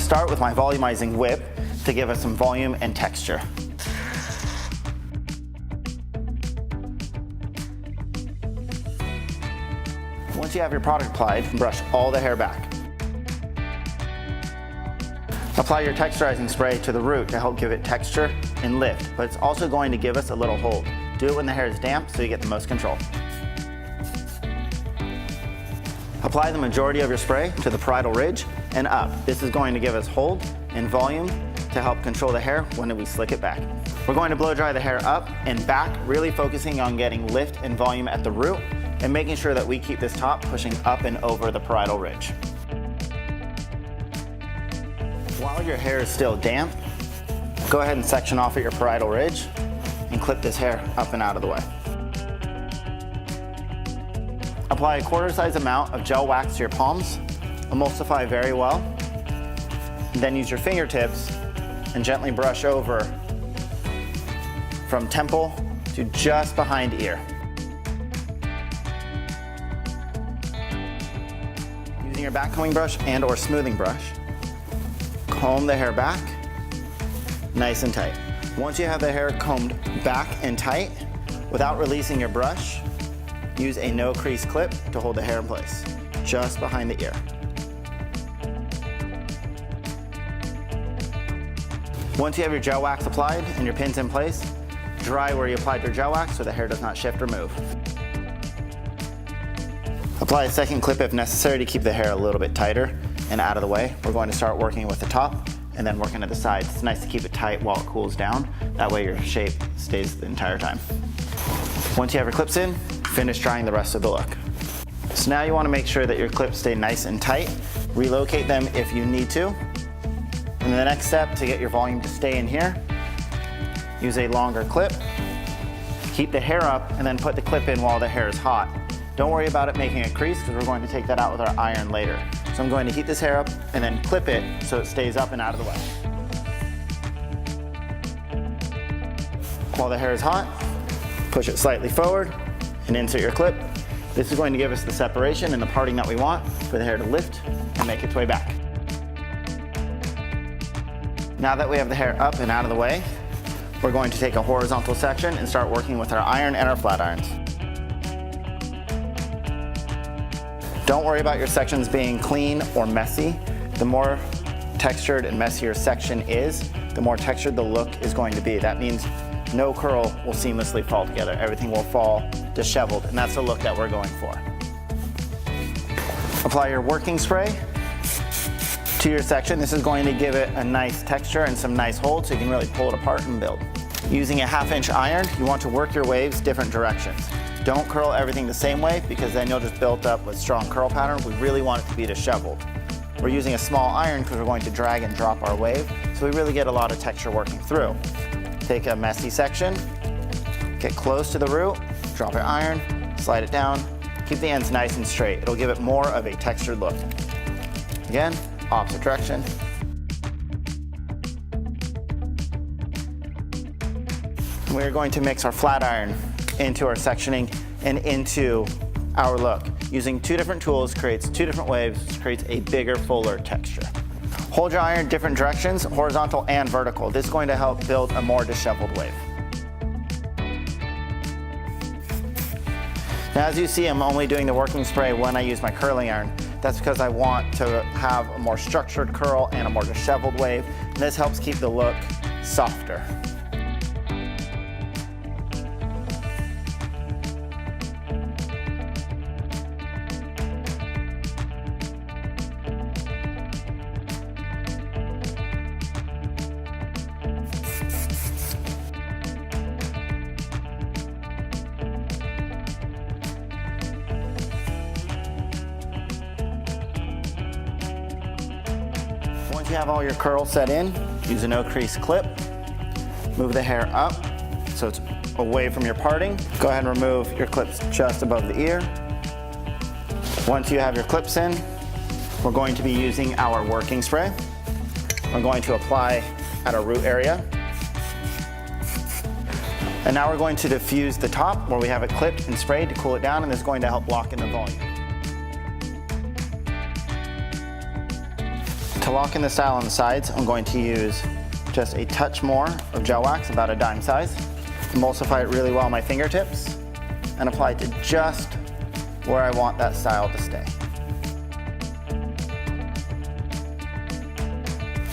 start with my volumizing whip to give us some volume and texture. Once you have your product applied, brush all the hair back. Apply your texturizing spray to the root to help give it texture and lift, but it's also going to give us a little hold. Do it when the hair is damp so you get the most control. Apply the majority of your spray to the parietal ridge and up. This is going to give us hold and volume to help control the hair when we slick it back. We're going to blow dry the hair up and back, really focusing on getting lift and volume at the root and making sure that we keep this top pushing up and over the parietal ridge. While your hair is still damp, go ahead and section off at your parietal ridge and clip this hair up and out of the way. Apply a quarter-size amount of gel wax to your palms, emulsify very well, and then use your fingertips and gently brush over from temple to just behind ear. Using your back combing brush and or smoothing brush, comb the hair back, nice and tight. Once you have the hair combed back and tight, without releasing your brush, use a no crease clip to hold the hair in place, just behind the ear. Once you have your gel wax applied and your pins in place, dry where you applied your gel wax so the hair does not shift or move. Apply a second clip if necessary to keep the hair a little bit tighter and out of the way. We're going to start working with the top and then working at the sides. It's nice to keep it tight while it cools down. That way your shape stays the entire time. Once you have your clips in, finish drying the rest of the look. So now you want to make sure that your clips stay nice and tight. Relocate them if you need to. And the next step to get your volume to stay in here, use a longer clip. Keep the hair up and then put the clip in while the hair is hot. Don't worry about it making a crease because we're going to take that out with our iron later. So I'm going to heat this hair up and then clip it so it stays up and out of the way. While the hair is hot, push it slightly forward and insert your clip. This is going to give us the separation and the parting that we want for the hair to lift and make its way back. Now that we have the hair up and out of the way, we're going to take a horizontal section and start working with our iron and our flat irons. Don't worry about your sections being clean or messy. The more textured and messier section is, the more textured the look is going to be. That means no curl will seamlessly fall together. Everything will fall disheveled, and that's the look that we're going for. Apply your working spray to your section. This is going to give it a nice texture and some nice hold so you can really pull it apart and build. Using a 1/2 inch iron, you want to work your waves different directions. Don't curl everything the same way because then you'll just build up with strong curl pattern. We really want it to be disheveled. We're using a small iron because we're going to drag and drop our wave, so we really get a lot of texture working through. Take a messy section, get close to the root, drop your iron, slide it down, keep the ends nice and straight. It'll give it more of a textured look. Again, opposite direction. We're going to mix our flat iron into our sectioning and into our look. Using two different tools creates two different waves, creates a bigger, fuller texture. Hold your iron different directions, horizontal and vertical. This is going to help build a more disheveled wave. Now as you see, I'm only doing the working spray when I use my curling iron. That's because I want to have a more structured curl and a more disheveled wave. And this helps keep the look softer. Once you have all your curls set in, use a no crease clip. Move the hair up so it's away from your parting. Go ahead and remove your clips just above the ear. Once you have your clips in, we're going to be using our working spray. We're going to apply at our root area. And now we're going to diffuse the top where we have it clipped and sprayed to cool it down, and this is going to help lock in the volume. To lock in the style on the sides, I'm going to use just a touch more of gel wax, about a dime size. Emulsify it really well on my fingertips and apply it to just where I want that style to stay.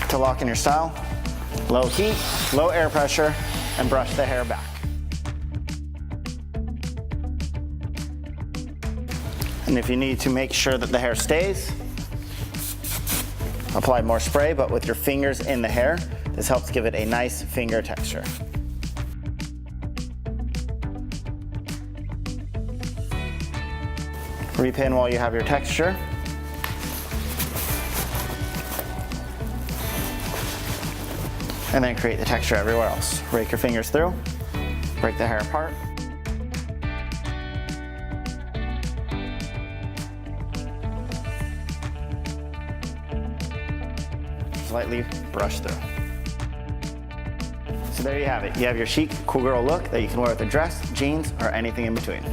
To lock in your style, low heat, low air pressure, and brush the hair back. And if you need to make sure that the hair stays, apply more spray, but with your fingers in the hair. This helps give it a nice finger texture. Repin while you have your texture. And then create the texture everywhere else. Rake your fingers through, break the hair apart. Slightly brush through. So there you have it. You have your chic, cool girl look that you can wear with a dress, jeans, or anything in between.